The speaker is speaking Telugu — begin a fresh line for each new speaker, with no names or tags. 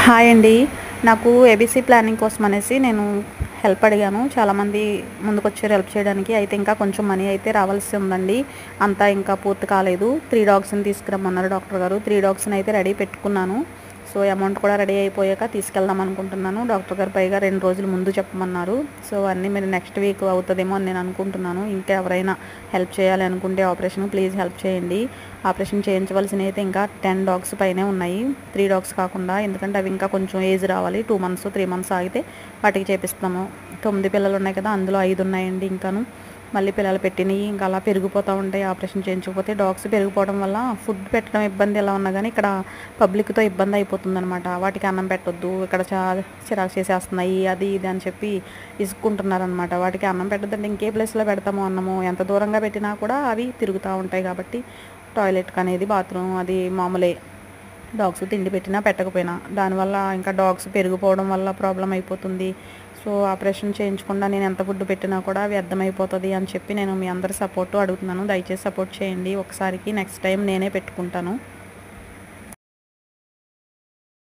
హాయ్ అండి. నాకు ఏబీసీ ప్లానింగ్ కోసం అనేసి నేను హెల్ప్ అడిగాను. చాలామంది ముందుకొచ్చారు హెల్ప్ చేయడానికి. అయితే ఇంకా కొంచెం మనీ అయితే రావాల్సి ఉందండి. అంతా ఇంకా పూర్తి కాలేదు. 3 డాగ్స్‌ని తీసుకురమ్మన్నారు డాక్టర్ గారు. 3 డాగ్స్‌ని అయితే రెడీ పెట్టుకున్నాను. సో, అమౌంట్ కూడా రెడీ అయిపోయాక తీసుకెళ్దాం అనుకుంటున్నాను. డాక్టర్ గారు పైగా 2 రోజుల ముందు చెప్పమన్నారు. సో, అన్నీ మీరు నెక్స్ట్ వీక్ అవుతదేమో అని నేను అనుకుంటున్నాను. ఇంకా ఎవరైనా హెల్ప్ చేయాలి అనుకుంటే ఆపరేషన్ ప్లీజ్ హెల్ప్ చేయండి. ఆపరేషన్ చేయించవలసినవి అయితే ఇంకా 10 డాగ్స్ పైనే ఉన్నాయి. 3 డాగ్స్ కాకుండా. ఎందుకంటే అవి ఇంకా కొంచెం ఏజ్ రావాలి. 2 మంత్స్, 3 మంత్స్ ఆగితే వాటికి చేపిస్తాము. 9 పిల్లలు ఉన్నాయి కదా! అందులో 5 ఉన్నాయండి ఇంకాను. మళ్ళీ పిల్లలు పెట్టినవి ఇంకా అలా పెరిగిపోతూ ఉంటాయి. ఆపరేషన్ చేయించకపోతే డాగ్స్ పెరిగిపోవడం వల్ల ఫుడ్ పెట్టడం ఇబ్బంది ఎలా ఉన్నా కానీ ఇక్కడ పబ్లిక్‌తో ఇబ్బంది అయిపోతుందనమాట. వాటికి అన్నం పెట్టొద్దు, ఇక్కడ చిరాకు చేసేస్తున్నాయి అది ఇది అని చెప్పి విసుక్కుంటున్నారనమాట. వాటికి అన్నం పెట్టొద్దంటే ఇంకే ప్లేస్‌లో పెడతాము అన్నము. ఎంత దూరంగా పెట్టినా కూడా అవి తిరుగుతూ ఉంటాయి కాబట్టి టాయిలెట్‌కి అనేది బాత్రూమ్ అది మామూలే. డాగ్స్ తిండి పెట్టినా పెట్టకపోయినా దానివల్ల ఇంకా డాగ్స్ పెరిగిపోవడం వల్ల ప్రాబ్లం అయిపోతుంది. సో, ఆపరేషన్ చేయించకుండా నేను ఎంత ఫుడ్ పెట్టినా కూడా వ్యర్థమైపోతుంది అని చెప్పి నేను మీ అందరి సపోర్టు అడుగుతున్నాను. దయచేసి సపోర్ట్ చేయండి. ఒకసారికి నెక్స్ట్ టైం నేనే పెట్టుకుంటాను.